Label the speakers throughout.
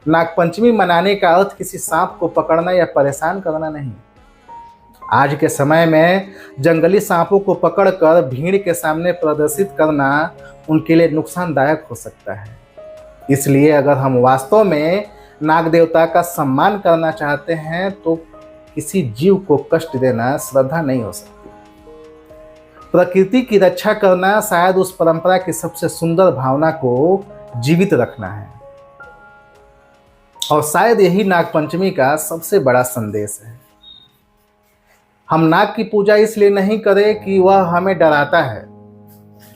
Speaker 1: नागपंचमी मनाने का अर्थ किसी सांप को पकड़ना या परेशान करना नहीं। आज के समय में जंगली सांपों को पकड़कर भीड़ के सामने प्रदर्शित करना उनके लिए नुकसानदायक हो सकता है। इसलिए अगर हम वास्तव में नाग देवता का सम्मान करना चाहते हैं तो किसी जीव को कष्ट देना श्रद्धा नहीं हो सकती। प्रकृति की रक्षा करना शायद उस परंपरा की सबसे सुंदर भावना को जीवित रखना है, और शायद यही नागपंचमी का सबसे बड़ा संदेश है। हम नाग की पूजा इसलिए नहीं करें कि वह हमें डराता है,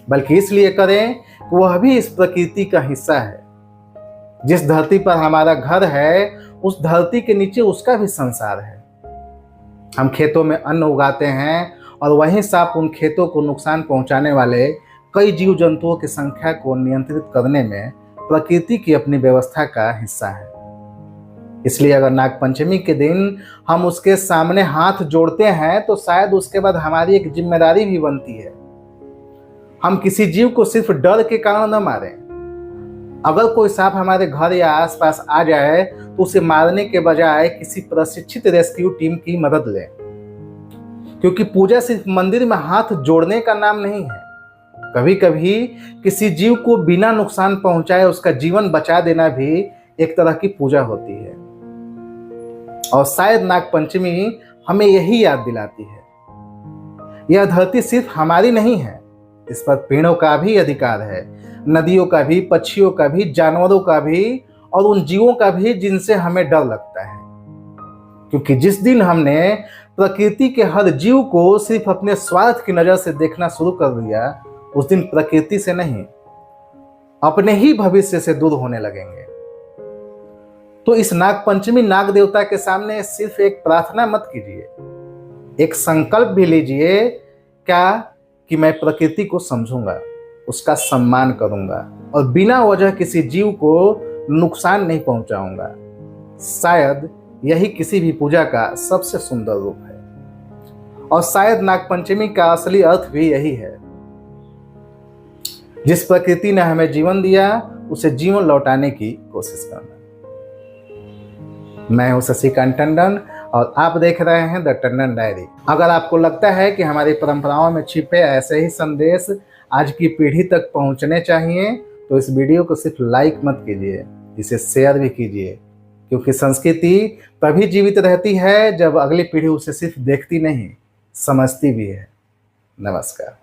Speaker 1: बल्कि इसलिए करें कि वह भी इस प्रकृति का हिस्सा है। जिस धरती पर हमारा घर है, उस धरती के नीचे उसका भी संसार है। हम खेतों में अन्न उगाते हैं और वहीं सांप उन खेतों को नुकसान पहुंचाने वाले कई जीव जंतुओं की संख्या को नियंत्रित करने में प्रकृति की अपनी व्यवस्था का हिस्सा है। इसलिए अगर नागपंचमी के दिन हम उसके सामने हाथ जोड़ते हैं तो शायद उसके बाद हमारी एक जिम्मेदारी भी बनती है। हम किसी जीव को सिर्फ डर के कारण न मारें। अगर कोई सांप हमारे घर या आसपास आ जाए तो उसे मारने के बजाय किसी प्रशिक्षित रेस्क्यू टीम की मदद लें, क्योंकि पूजा सिर्फ मंदिर में हाथ जोड़ने का नाम नहीं है। कभी कभी किसी जीव को बिना नुकसान पहुंचाए उसका जीवन बचा देना भी एक तरह की पूजा होती है। और शायद नागपंचमी हमें यही याद दिलाती है, यह धरती सिर्फ हमारी नहीं है, इस पर पेड़ों का भी अधिकार है, नदियों का भी, पक्षियों का भी, जानवरों का भी, और उन जीवों का भी जिनसे हमें डर लगता है। क्योंकि जिस दिन हमने प्रकृति के हर जीव को सिर्फ अपने स्वार्थ की नजर से देखना शुरू कर दिया, उस दिन प्रकृति से नहीं, अपने ही भविष्य से दूर होने लगेंगे। तो इस नागपंचमी नाग देवता के सामने सिर्फ एक प्रार्थना मत कीजिए, एक संकल्प भी लीजिए। क्या कि मैं प्रकृति को समझूंगा, उसका सम्मान करूंगा और बिना वजह किसी जीव को नुकसान नहीं पहुंचाऊंगा। शायद यही किसी भी पूजा का सबसे सुंदर रूप है, और शायद नागपंचमी का असली अर्थ भी यही है। जिस प्रकृति ने हमें जीवन दिया, उसे जीवन लौटाने की कोशिश करना। मैं हूं शशिकांत टंडन और आप देख रहे हैं द टंडन डायरी। अगर आपको लगता है कि हमारी परंपराओं में छिपे ऐसे ही संदेश आज की पीढ़ी तक पहुंचने चाहिए, तो इस वीडियो को सिर्फ लाइक मत कीजिए, इसे शेयर भी कीजिए, क्योंकि संस्कृति तभी जीवित रहती है जब अगली पीढ़ी उसे सिर्फ देखती नहीं, समझती भी है। नमस्कार।